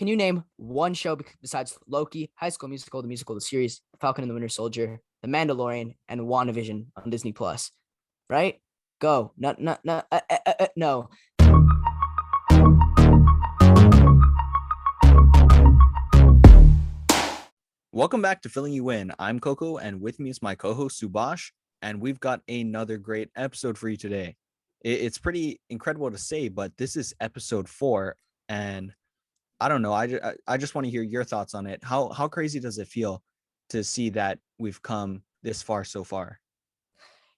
Can you name one show besides Loki, High School Musical, the musical, the series, Falcon and the Winter Soldier, The Mandalorian, and WandaVision on Disney Plus? Right? Go. No. Welcome back to Filling You In. I'm Coco, and with me is my co-host Subash, and we've got another great episode for you today. It's pretty incredible to say, but this is episode 4, and I don't know. I just want to hear your thoughts on it. How crazy does it feel to see that we've come this far so far?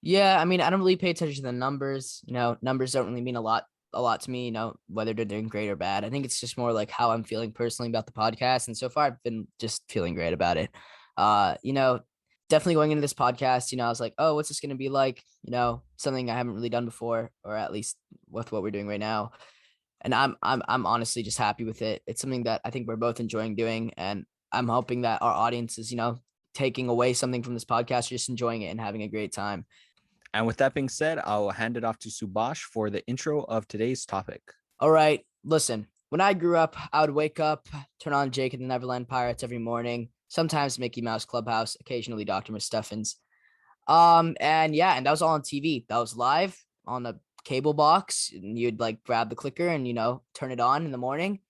Yeah, I mean, I don't really pay attention to the numbers. Numbers don't really mean a lot to me, whether they're doing great or bad. I think it's just more like how I'm feeling personally about the podcast. And so far I've been just feeling great about it. Uh, you know, Definitely going into this podcast, I was like, oh, what's this gonna be like? Something I haven't really done before, or at least with what we're doing right now. And I'm honestly just happy with it. It's something that I think we're both enjoying doing, and I'm hoping that our audience is, taking away something from this podcast, just enjoying it and having a great time. And with that being said, I'll hand it off to Subash for the intro of today's topic. All right, listen. When I grew up, I would wake up, turn on Jake and the Neverland Pirates every morning. Sometimes Mickey Mouse Clubhouse, occasionally Dr. Mustafin's. And that was all on TV. That was live on the cable box. And you'd like grab the clicker and turn it on in the morning.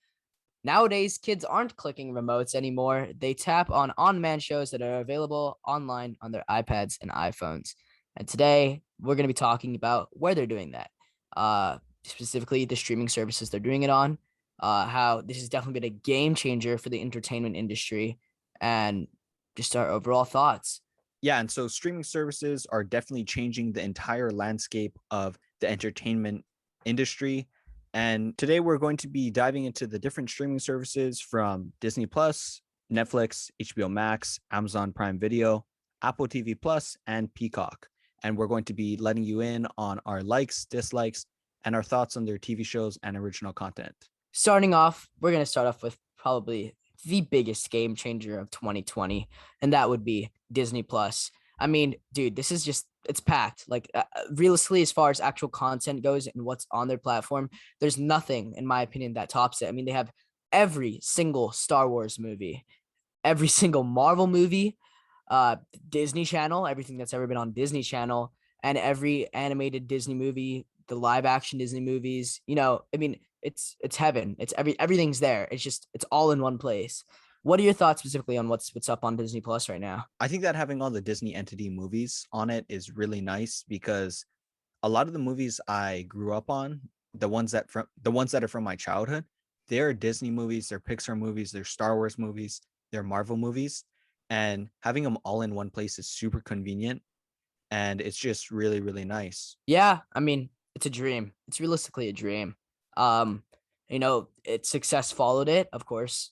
Nowadays, kids aren't clicking remotes anymore. They tap on-demand shows that are available online on their iPads and iPhones. And today, we're going to be talking about where they're doing that. Specifically, the streaming services they're doing it on. How this has definitely been a game changer for the entertainment industry, and just our overall thoughts. Yeah, and so streaming services are definitely changing the entire landscape of the entertainment industry. And today we're going to be diving into the different streaming services from Disney Plus, Netflix, HBO Max, Amazon Prime Video, Apple TV Plus, and Peacock. And we're going to be letting you in on our likes, dislikes, and our thoughts on their TV shows and original content. Starting off, we're going to start off with probably the biggest game changer of 2020, and that would be Disney Plus. I mean, dude, this is just, it's packed. Like, realistically, as far as actual content goes and what's on their platform, there's nothing, in my opinion, that tops it. I mean, they have every single Star Wars movie, every single Marvel movie, Disney Channel, everything that's ever been on Disney Channel, and every animated Disney movie, the live action Disney movies. I mean, it's heaven. It's everything's there. It's all in one place. What are your thoughts specifically on what's up on Disney Plus right now? I think that having all the Disney entity movies on it is really nice because a lot of the movies I grew up on, the ones that are from my childhood, they're Disney movies, they're Pixar movies, they're Star Wars movies, they're Marvel movies, and having them all in one place is super convenient, and it's just really, really nice. Yeah, I mean, it's a dream. It's realistically a dream. Um, its success followed it, of course.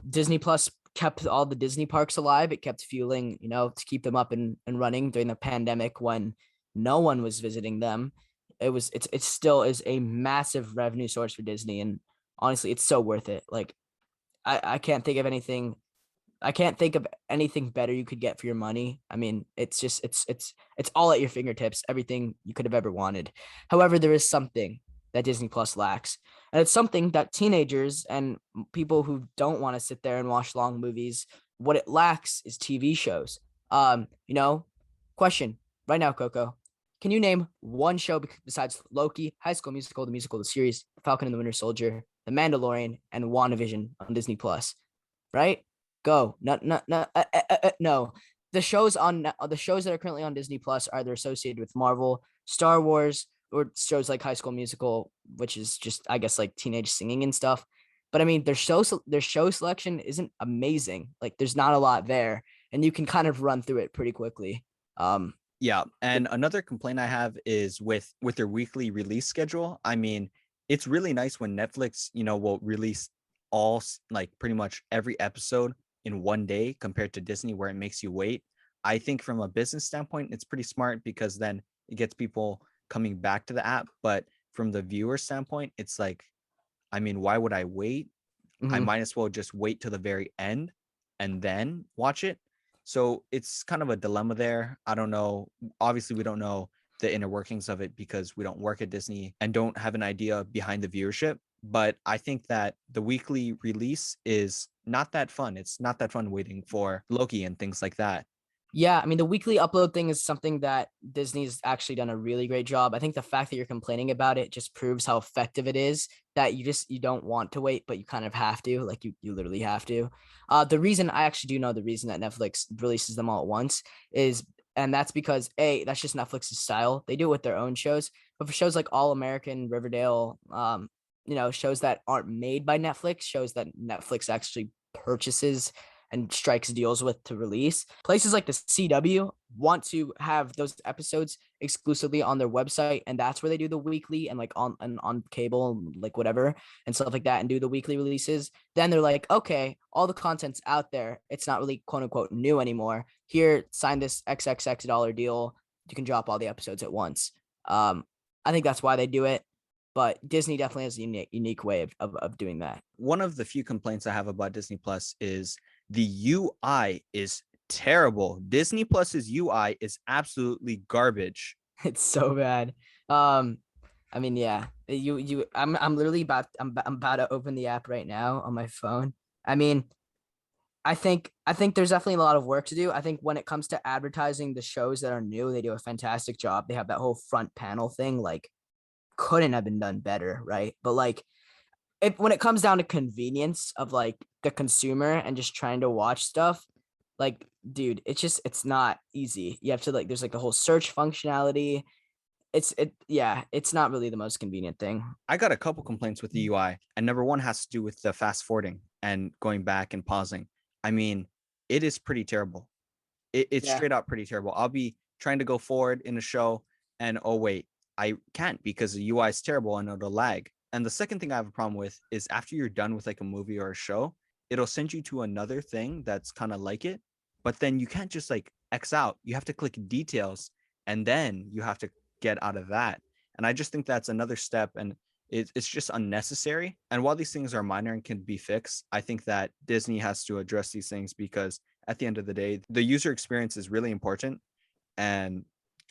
Disney Plus kept all the Disney parks alive. It kept fueling, to keep them up and running during the pandemic when no one was visiting them. It still is a massive revenue source for Disney, and honestly, it's so worth it. Like, I can't think of anything. I can't think of anything better you could get for your money. I mean, it's all at your fingertips, everything you could have ever wanted. However, there is something that Disney Plus lacks. And it's something that teenagers and people who don't want to sit there and watch long movies, what it lacks is TV shows. Um, you know, Question right now, Coco. Can you name one show besides Loki, High School Musical, the musical, the series, Falcon and the Winter Soldier, The Mandalorian, and WandaVision on Disney Plus? Right? Go. No. The shows that are currently on Disney Plus are either associated with Marvel, Star Wars, or shows like High School Musical, which is just, I guess, like teenage singing and stuff. But I mean, their show selection isn't amazing. Like, there's not a lot there, and you can kind of run through it pretty quickly. Yeah, and another complaint I have is with their weekly release schedule. I mean, it's really nice when Netflix, will release like pretty much every episode in one day compared to Disney where it makes you wait. I think from a business standpoint, it's pretty smart because then it gets people coming back to the app. But from the viewer standpoint, it's like, I mean, why would I wait? I Mhm. might as well just wait till the very end and then watch it. So it's kind of a dilemma there. I don't know. Obviously, we don't know the inner workings of it because we don't work at Disney and don't have an idea behind the viewership. but I think that the weekly release is not that fun. It's not that fun waiting for Loki and things like that. Yeah, I mean the weekly upload thing is something that Disney's actually done a really great job. I think the fact that you're complaining about it just proves how effective it is, that you don't want to wait, but you kind of have to, like you literally have to. The reason I actually do know the reason that Netflix releases them all at once is, and that's because that's just Netflix's style. They do it with their own shows, but for shows like All American, Riverdale, shows that aren't made by Netflix, shows that Netflix actually purchases and strikes deals with to release. Places like the CW want to have those episodes exclusively on their website, and that's where they do the weekly and like on cable, like whatever and stuff like that, and do the weekly releases. Then they're like, okay, all the content's out there. It's not really quote unquote new anymore. Here, sign this XXX dollar deal. You can drop all the episodes at once. Um, I think that's why they do it. But Disney definitely has a unique way of doing that. One of the few complaints I have about Disney Plus is the UI is terrible. Disney Plus's UI is absolutely garbage. It's so bad. Um, I mean, yeah, I'm literally I'm about to open the app right now on my phone. I mean, I think there's definitely a lot of work to do. I think when it comes to advertising the shows that are new, they do a fantastic job. They have that whole front panel thing, like couldn't have been done better, right? But like if when it comes down to convenience of like the consumer and just trying to watch stuff, like dude, it's not easy. You have to like there's like the whole search functionality. It's not really the most convenient thing. I got a couple complaints with the UI, and number one has to do with the fast forwarding and going back and pausing. I mean, it is pretty terrible. It's Yeah. straight up pretty terrible. I'll be trying to go forward in a show, and oh wait, I can't because the UI is terrible and it'll lag. And the second thing I have a problem with is after you're done with like a movie or a show, it'll send you to another thing that's kind of like it, but then you can't just like X out. You have to click details, and then you have to get out of that. And I just think that's another step, and it's just unnecessary. And while these things are minor and can be fixed, I think that Disney has to address these things because at the end of the day, the user experience is really important, and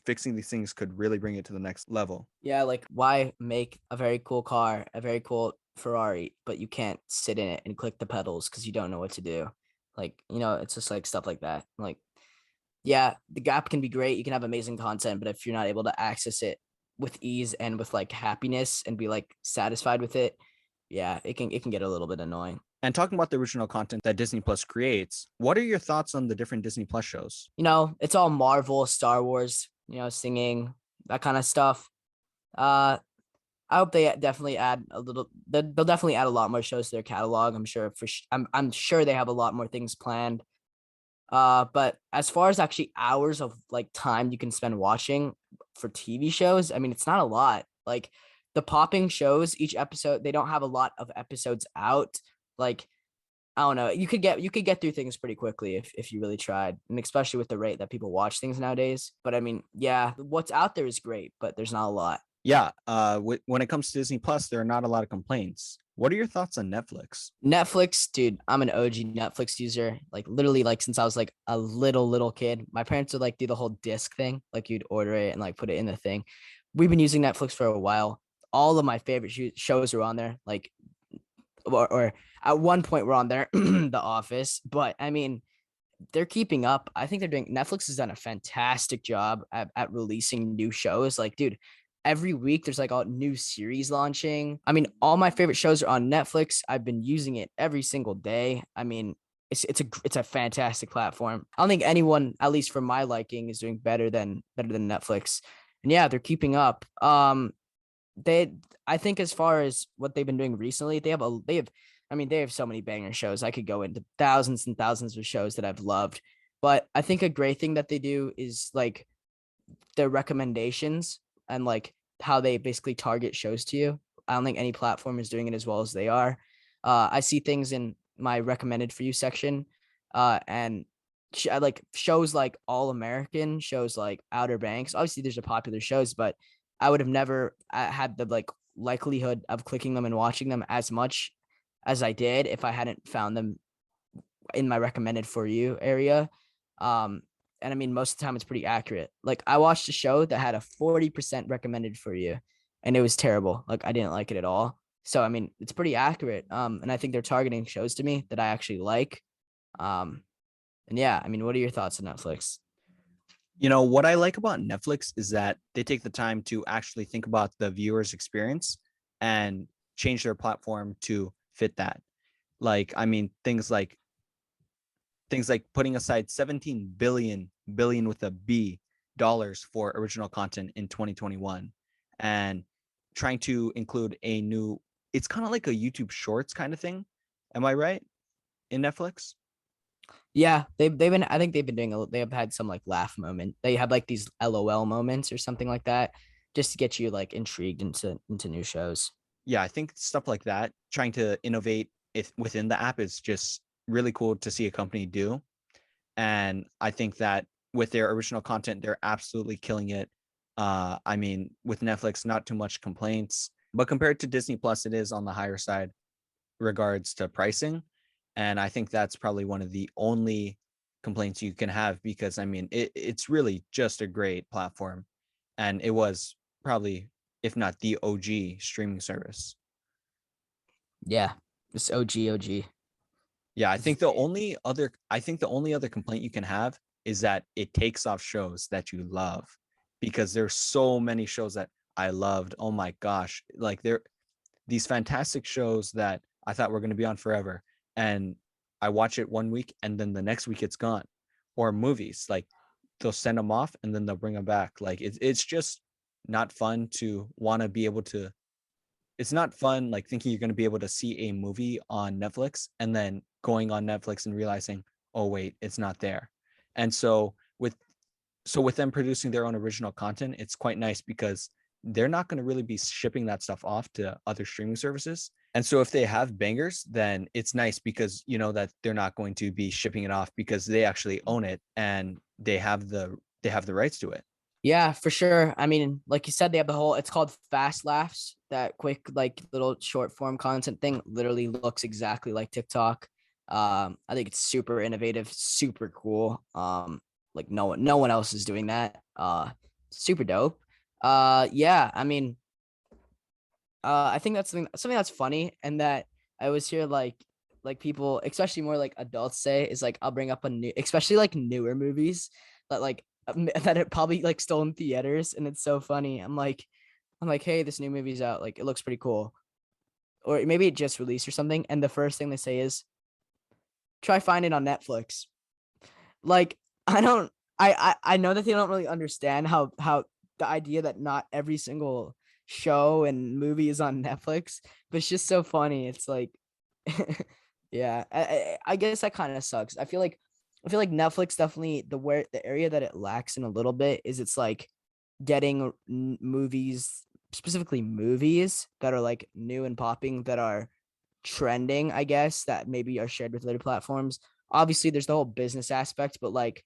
fixing these things could really bring it to the next level. Yeah, like why make a very cool car, a very cool Ferrari, but you can't sit in it and click the pedals because you don't know what to do. Like, it's just like stuff like that. Like, yeah, the gap can be great. You can have amazing content, but if you're not able to access it with ease and with like happiness and be like satisfied with it, yeah, it can get a little bit annoying. And talking about the original content that Disney Plus creates, what are your thoughts on the different Disney Plus shows? It's all Marvel, Star Wars, singing, that kind of stuff. Uh I hope they definitely add a little. They'll definitely add a lot more shows to their catalog. I'm sure I'm sure they have a lot more things planned. But as far as actually hours of like time you can spend watching for TV shows, I mean, it's not a lot. Like the popping shows, each episode, they don't have a lot of episodes out. Like I don't know, you could get through things pretty quickly if you really tried, and especially with the rate that people watch things nowadays. But I mean, yeah, what's out there is great, but there's not a lot. Yeah, when it comes to Disney Plus, there are not a lot of complaints. What are your thoughts on Netflix? Netflix, dude, I'm an OG Netflix user. Like literally, like since I was like a little kid. My parents would like do the whole disc thing. Like you'd order it and like put it in the thing. We've been using Netflix for a while. All of my favorite shows are on there. Like, or at one point we're on there, The Office. But I mean, they're keeping up. I think Netflix has done a fantastic job at releasing new shows. Like, dude, every week there's like a new series launching. I mean, all my favorite shows are on Netflix. I've been using it every single day. I mean, it's a fantastic platform. I don't think anyone, at least for my liking, is doing better than Netflix. And yeah, they're keeping up. They I think as far as what they've been doing recently, they have so many banger shows. I could go into thousands and thousands of shows that I've loved. But I think a great thing that they do is like their recommendations and like how they basically target shows to you. I don't think any platform is doing it as well as they are. I see things in my recommended for you section, and I like shows like All American, shows like Outer Banks. Obviously, there's a popular shows, but I would have never had the like likelihood of clicking them and watching them as much as I did if I hadn't found them in my recommended for you area. Um, and I mean, most of the time it's pretty accurate. Like I watched a show that had a 40% recommended for you, and it was terrible. Like I didn't like it at all. So I mean, it's pretty accurate. And I think they're targeting shows to me that I actually like. Um, and yeah, I mean, what are your thoughts on Netflix? You know, what I like about Netflix is that they take the time to actually think about the viewer's experience and change their platform to fit that. Like, I mean, things like putting aside 17 billion with a B dollars for original content in 2021 and trying to include a new, it's kind of like a YouTube Shorts kind of thing. Am I right? In Netflix? Yeah, they've been. I think they've been doing. They have had some like laugh moment. They have like these LOL moments or something like that, just to get you like intrigued into new shows. Yeah, I think stuff like that, trying to innovate if within the app is just really cool to see a company do. And I think that with their original content, they're absolutely killing it. I mean, with Netflix, not too much complaints, but compared to Disney Plus, it is on the higher side regards to pricing. And I think that's probably one of the only complaints you can have because I mean, it's really just a great platform. And it was probably, if not the OG streaming service. Yeah, it's OG OG. Yeah, I It's think the only other complaint you can have is that it takes off shows that you love because there's so many shows that I loved. Oh my gosh, like there these fantastic shows that I thought were going to be on forever and I watch it one week and then the next week it's gone. Or movies, like they'll send them off and then they'll bring them back. Like it's just not fun to want to be able to it's not fun like thinking you're going to be able to see a movie on Netflix and then going on Netflix and realizing, oh wait, it's not there. And so with them producing their own original content, it's quite nice because they're not going to really be shipping that stuff off to other streaming services. And so if they have bangers, then it's nice because you know that they're not going to be shipping it off because they actually own it and they have the rights to it. Yeah, for sure. I mean, like you said, they have the whole. It's called Fast Laughs. That quick, like little short form content thing, literally looks exactly like TikTok. I think it's super innovative, super cool. Like no one else is doing that. Super dope. Yeah. I mean, I think that's something that's funny, and that I always hear like people, especially more like adults, say is like I'll bring up a new, especially like newer movies that like that it probably like still in theaters, and it's so funny. I'm like, hey, this new movie's out, like it looks pretty cool, or maybe it just released or something, and the first thing they say is try find it on Netflix. Like I don't, I know that they don't really understand how the idea that not every single show and movie is on Netflix, but it's just so funny. It's like, yeah, I guess that kind of sucks. I feel like Netflix definitely the area that it lacks in a little bit is it's like getting movies, specifically movies that are like new and popping, that are trending, I guess, that maybe are shared with other platforms. Obviously, there's the whole business aspect, but like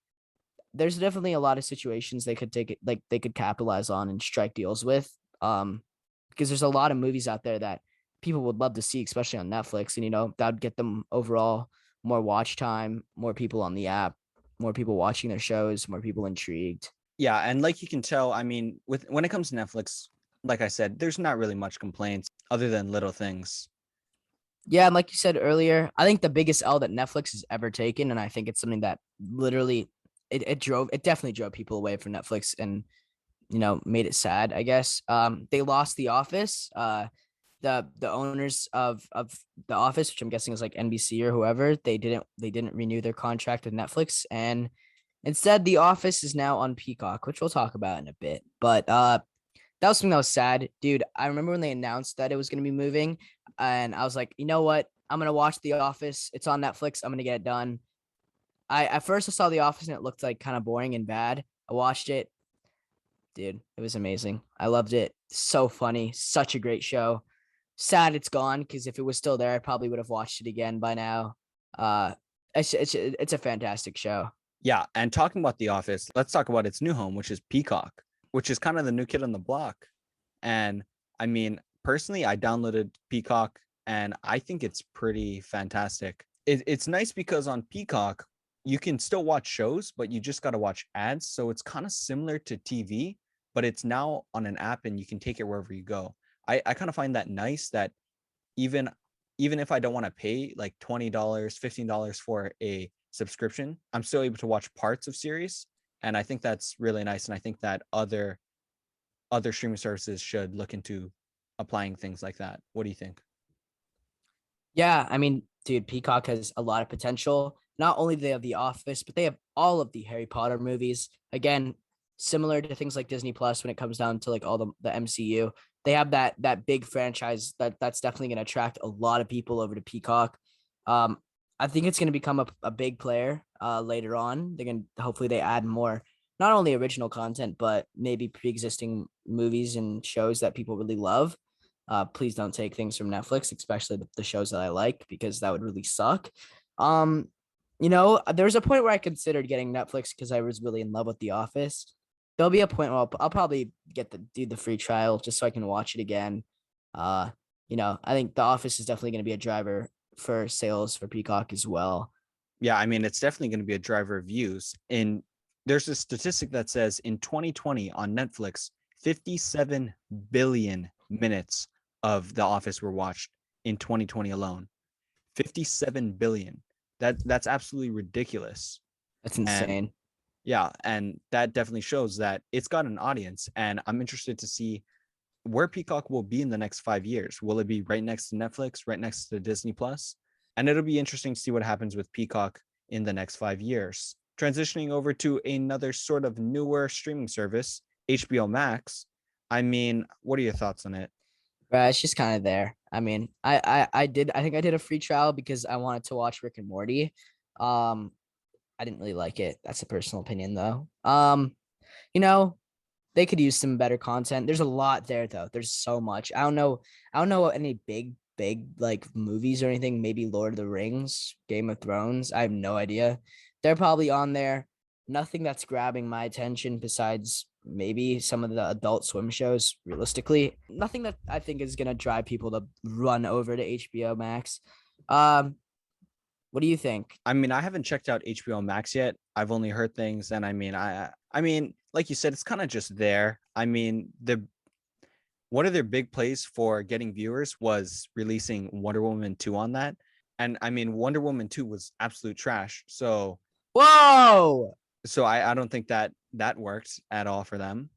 there's definitely a lot of situations they could take it, like they could capitalize on and strike deals with. Because there's a lot of movies out there that people would love to see, especially on Netflix, and that would get them overall more watch time, more people on the app, more people watching their shows, more people intrigued. Yeah, and like you can tell, I mean, with when it comes to Netflix, like I said, there's not really much complaints other than little things. Yeah, and like you said earlier, I think the biggest L that Netflix has ever taken, and I think it's something that literally it definitely drove people away from Netflix, and made it sad, I guess. They lost The Office. The owners of The Office, which I'm guessing is like NBC or whoever, they didn't renew their contract with Netflix, and instead The Office is now on Peacock, which we'll talk about in a bit. But that was something that was sad, dude. I remember when they announced that it was gonna be moving, and I was like, you know what? I'm gonna watch The Office. It's on Netflix. I'm gonna get it done. I At first I saw The Office and it looked like kind of boring and bad. I watched it, dude. It was amazing. I loved it. So funny. Such a great show. Sad it's gone, because if it was still there, I probably would have watched it again by now. Uh, it's a fantastic show. Yeah, and talking about The Office, let's talk about its new home, which is Peacock, which is kind of the new kid on the block. And I mean, personally, I downloaded Peacock and I think it's pretty fantastic. It's nice because on Peacock, you can still watch shows, but you just got to watch ads. So it's kind of similar to TV, but it's now on an app and you can take it wherever you go. I kind of find that nice that even even if I don't want to pay like $20, $15 for a subscription, I'm still able to watch parts of series. And I think that's really nice. And I think that other streaming services should look into applying things like that. What do you think? Yeah, I mean, dude, Peacock has a lot of potential. Not only do they have The Office, but they have all of the Harry Potter movies. Again, similar to things like Disney Plus when it comes down to like all the MCU. They have that big franchise that's definitely going to attract a lot of people over to Peacock. Um, I think it's going to become a big player later on. They're going to hopefully they add more, not only original content, but maybe pre-existing movies and shows that people really love. Please don't take things from Netflix, especially the shows that I like, because that would really suck. Um, there was a point where I considered getting Netflix because I was really in love with The Office. There'll be a point where I'll probably do the free trial just so I can watch it again. Uh, I think The Office is definitely going to be a driver for sales for Peacock as well. Yeah, I mean, it's definitely going to be a driver of views. And there's a statistic that says in 2020 on Netflix, 57 billion minutes of The Office were watched in 2020 alone. 57 billion. That's absolutely ridiculous. That's And insane. yeah, and that definitely shows that it's got an audience. And I'm interested to see where Peacock will be in the next 5 years. Will it be right next to Netflix, right next to Disney Plus? And it'll be interesting to see what happens with Peacock in the next 5 years. Transitioning over to another sort of newer streaming service, HBO Max. I mean, what are your thoughts on it? Right, it's just kind of there. I mean, I think I did a free trial because I wanted to watch Rick and Morty. Um, I didn't really like it. That's a personal opinion though. You know, they could use some better content. There's a lot there though. There's so much. I don't know any big like movies or anything. Maybe Lord of the Rings, Game of Thrones. I have no idea. They're probably on there. Nothing that's grabbing my attention besides maybe some of the adult swim shows, realistically. Nothing that I think is gonna drive people to run over to HBO Max. Um, what do you think? I mean, I haven't checked out HBO Max yet. I've only heard things, and I mean, like you said, it's kind of just there. I mean, the one of their big plays for getting viewers was releasing Wonder Woman 2 on that. And I mean, Wonder Woman 2 was absolute trash. Whoa! So I don't think that that worked at all for them.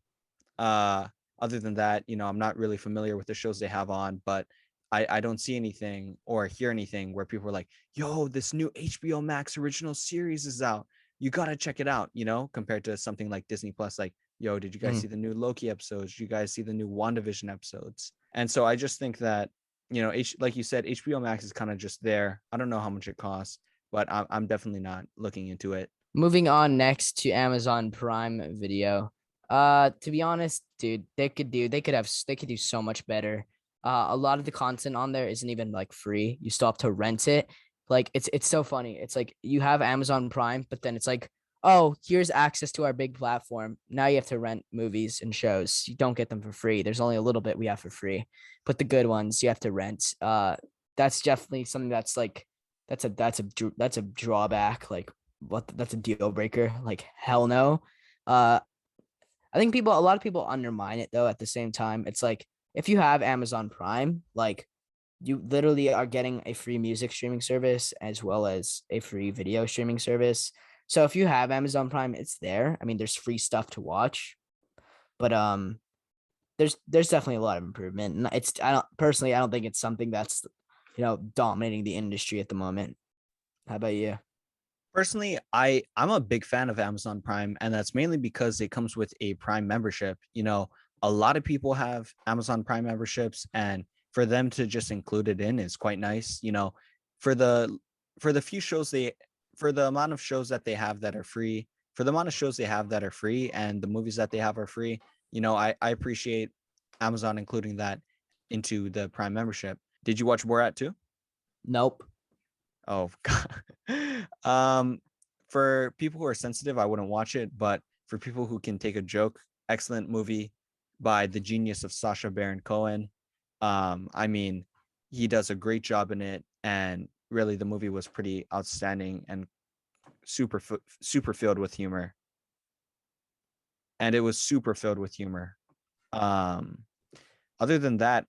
Uh Other than that, I'm not really familiar with the shows they have on, but I don't see anything or hear anything where people are like, yo, this new HBO Max original series is out. You gotta check it out, compared to something like Disney Plus, like, yo, did you guys Mm. see the new Loki episodes? Did you guys see the new WandaVision episodes? And so I just think that, like you said, HBO Max is kind of just there. I don't know how much it costs, but I'm definitely not looking into it. Moving on next to Amazon Prime Video. To be honest, dude, they could do so much better. A lot of the content on there isn't even like free. You still have to rent it. Like it's so funny. It's like you have Amazon Prime, but then it's like, oh, here's access to our big platform. Now you have to rent movies and shows. You don't get them for free. There's only a little bit we have for free, but the good ones you have to rent. That's definitely something that's like that's a drawback. Like what that's a deal breaker. Like hell no. Uh, I think a lot of people undermine it though. At the same time, it's like if you have Amazon Prime, like you literally are getting a free music streaming service as well as a free video streaming service. So if you have Amazon Prime, it's there. I mean, there's free stuff to watch, but there's definitely a lot of improvement. And I don't think it's something that's dominating the industry at the moment. How about you? Personally, I'm a big fan of Amazon Prime, and that's mainly because it comes with a Prime membership. A lot of people have Amazon Prime memberships, and for them to just include it in is quite nice. For the for the few shows they for the amount of shows that they have that are free, for the amount of shows they have that are free, and the movies that they have are free. I appreciate Amazon including that into the Prime membership. Did you watch Borat too? Nope. Oh god. Um, for people who are sensitive, I wouldn't watch it, but for people who can take a joke, excellent movie by the genius of Sacha Baron Cohen. I mean, he does a great job in it, and really the movie was pretty outstanding and super filled with humor. And it was super filled with humor. Um, Other than that,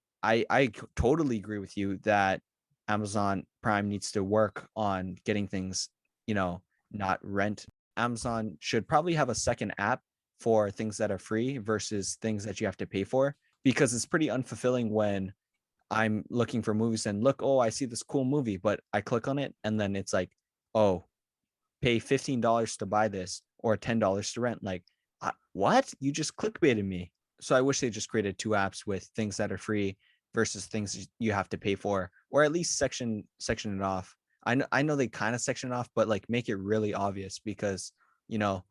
totally agree with you that Amazon Prime needs to work on getting things, you know, not rent. Amazon should probably have a second app for things that are free versus things that you have to pay for, because it's pretty unfulfilling when I'm looking for movies and look, oh, I see this cool movie, but I click on it and then it's like, oh, pay $15 to buy this or $10 to rent. Like, what? You just clickbaited me. So I wish they just created two apps with things that are free versus things you have to pay for, or at least section it off. I know they kind of section it off, but like make it really obvious, because you know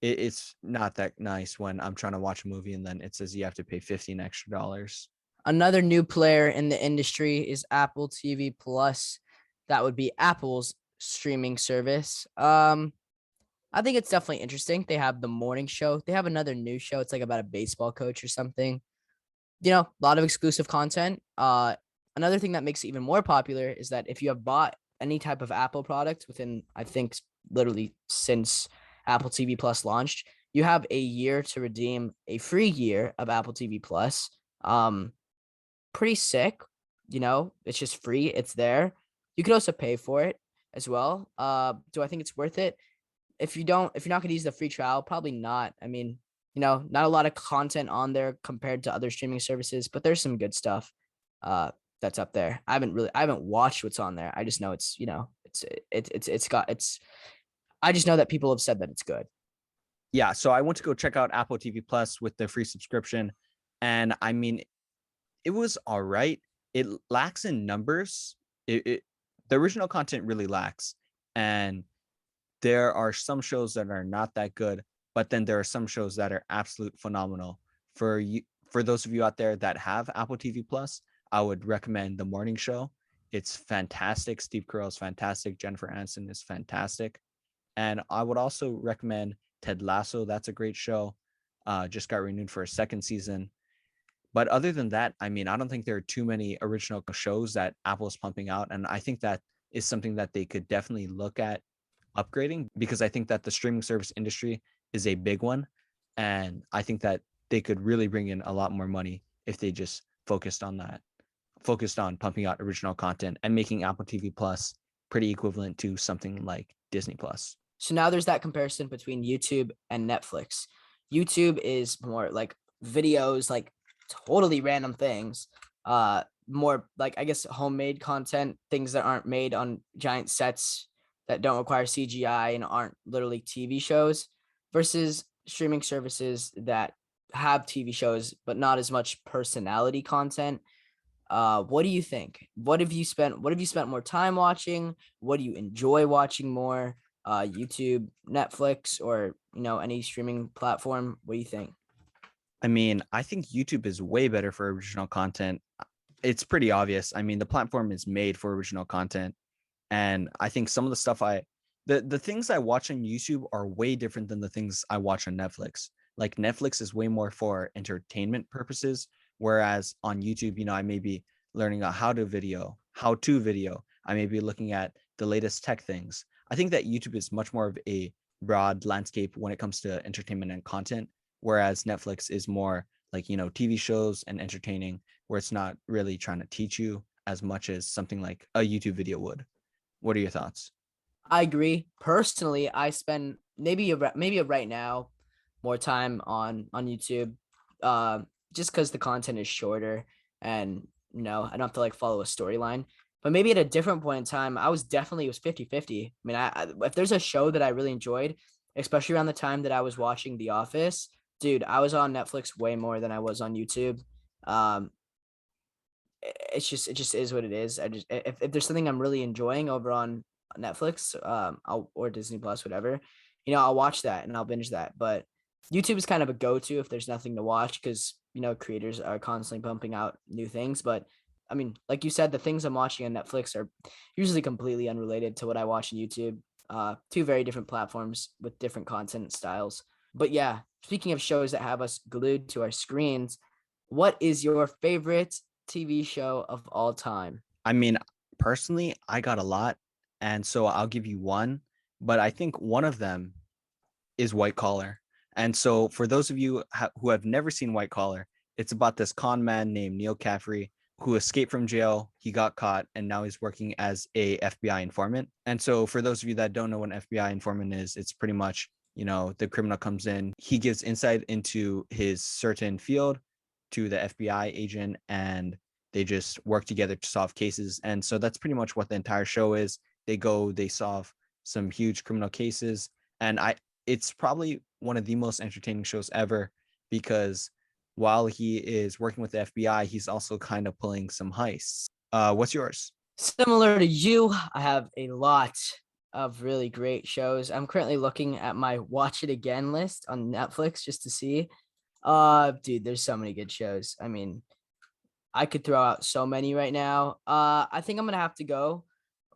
it's not that nice when I'm trying to watch a movie and then it says you have to pay 15 extra dollars. Another new player in the industry is Apple TV Plus. That would be Apple's streaming service. I think it's definitely interesting. They have the morning show. They have another new show. It's like about a baseball coach or something. A lot of exclusive content. Another thing that makes it even more popular is that if you have bought any type of Apple product within, I think, literally since Apple TV Plus launched, you have a year to redeem a free year of Apple TV Plus. Pretty sick. It's just free. It's there. You could also pay for it as well. Do I think it's worth it? If you're not going to use the free trial, probably not. I mean, not a lot of content on there compared to other streaming services, but there's some good stuff that's up there. I haven't watched what's on there. I just know it's I just know that people have said that it's good. Yeah, so I went to go check out Apple TV Plus with the free subscription, and I mean, it was all right. It lacks in numbers. The original content really lacks, and there are some shows that are not that good, but then there are some shows that are absolute phenomenal. For you, for those of you out there that have Apple TV Plus, I would recommend The Morning Show. It's fantastic. Steve Carell is fantastic. Jennifer Aniston is fantastic. And I would also recommend Ted Lasso. That's a great show. Just got renewed for a second season. But other than that, I mean, I don't think there are too many original shows that Apple is pumping out. And I think that is something that they could definitely look at upgrading, because I think that the streaming service industry is a big one. And I think that they could really bring in a lot more money if they just focused on that, focused on pumping out original content and making Apple TV Plus pretty equivalent to something like Disney Plus. So now there's that comparison between YouTube and Netflix. YouTube is more like videos, like totally random things. More like, I guess, homemade content, things that aren't made on giant sets, that don't require CGI and aren't literally TV shows, versus streaming services that have TV shows but not as much personality content. What do you think? What have you spent more time watching? What do you enjoy watching more? YouTube, Netflix, or any streaming platform? What do you think? I mean, I think YouTube is way better for original content. It's pretty obvious. I mean, the platform is made for original content. And I think some of the stuff the things I watch on YouTube are way different than the things I watch on Netflix. Like Netflix is way more for entertainment purposes, whereas on YouTube, I may be learning a how to video. I may be looking at the latest tech things. I think that YouTube is much more of a broad landscape when it comes to entertainment and content, whereas Netflix is more like, TV shows and entertaining, where it's not really trying to teach you as much as something like a YouTube video would. What are your thoughts? I agree. Personally, I spend maybe right now more time on YouTube, just because the content is shorter, and I don't have to like follow a storyline. But maybe at a different point in time, it was 50-50. I mean, if there's a show that I really enjoyed, especially around the time that I was watching The Office, dude, I was on Netflix way more than I was on YouTube. Um, it just is what it is. If there's something I'm really enjoying over on Netflix, or Disney Plus, whatever, I'll watch that and I'll binge that. But YouTube is kind of a go-to if there's nothing to watch, because creators are constantly pumping out new things. But I mean, like you said, the things I'm watching on Netflix are usually completely unrelated to what I watch on YouTube. Two very different platforms with different content styles. But yeah, speaking of shows that have us glued to our screens, what is your favorite TV show of all time? I mean, personally, I got a lot, and so I'll give you one, but I think one of them is White Collar. And so for those of you who have never seen White Collar, it's about this con man named Neil Caffrey who escaped from jail. He got caught, and now he's working as a FBI informant. And so, for those of you that don't know what an FBI informant is, it's pretty much, the criminal comes in, he gives insight into his certain field to the FBI agent, and they just work together to solve cases. And so that's pretty much what the entire show is. They solve some huge criminal cases, and it's probably one of the most entertaining shows ever, because while he is working with the FBI, he's also kind of pulling some heists. What's yours? Similar to you, I have a lot of really great shows. I'm currently looking at my watch it again list on Netflix just to see. Dude, there's so many good shows. I mean, I could throw out so many right now. I think I'm gonna have to go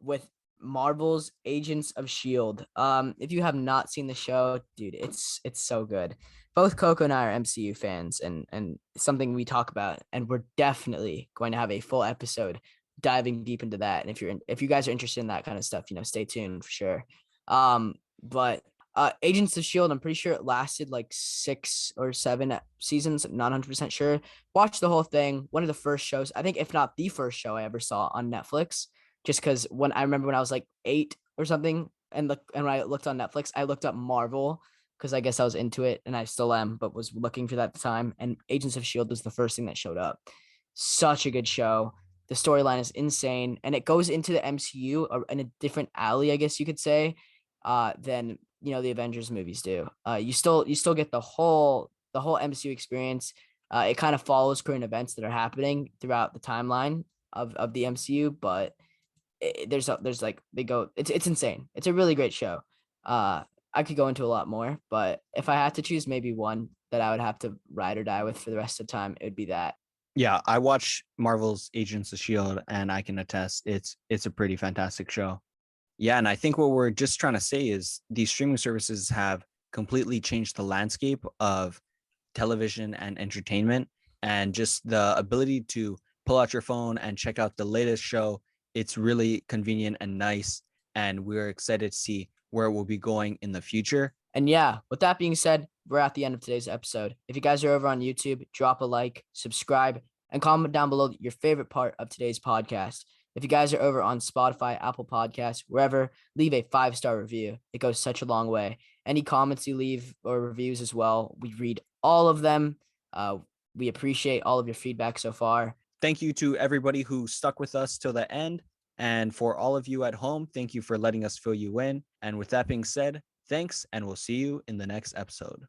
with Marvel's Agents of Shield. If you have not seen the show, dude, it's so good. Both Coco and I are MCU fans, and something we talk about, and we're definitely going to have a full episode diving deep into that. And if you guys are interested in that kind of stuff, stay tuned for sure. But Agents of Shield, I'm pretty sure it lasted like 6 or 7 seasons. Not 100% sure. Watched the whole thing. One of the first shows, I think, if not the first show I ever saw on Netflix. Just because when I remember when I was like 8 or something, and when I looked on Netflix, I looked up Marvel because I guess I was into it, and I still am, but was looking for that at the time. And Agents of Shield was the first thing that showed up. Such a good show. The storyline is insane, and it goes into the MCU in a different alley, I guess you could say, than the Avengers movies do. You still get the whole MCU experience. It kind of follows current events that are happening throughout the timeline of the MCU, but there's like it's insane. It's a really great show. I could go into a lot more, but if I had to choose maybe one that I would have to ride or die with for the rest of the time, it would be that. Yeah, I watch Marvel's Agents of Shield, and I can attest it's a pretty fantastic show. Yeah, and I think what we're just trying to say is these streaming services have completely changed the landscape of television and entertainment, and just the ability to pull out your phone and check out the latest show. It's really convenient and nice, and we're excited to see where it will be going in the future. And yeah, with that being said, we're at the end of today's episode. If you guys are over on YouTube, drop a like, subscribe, and comment down below your favorite part of today's podcast. If you guys are over on Spotify, Apple Podcasts, wherever, leave a 5-star review. It goes such a long way. Any comments you leave or reviews as well, we read all of them. We appreciate all of your feedback so far. Thank you to everybody who stuck with us till the end. And for all of you at home, thank you for letting us fill you in. And with that being said, thanks, and we'll see you in the next episode.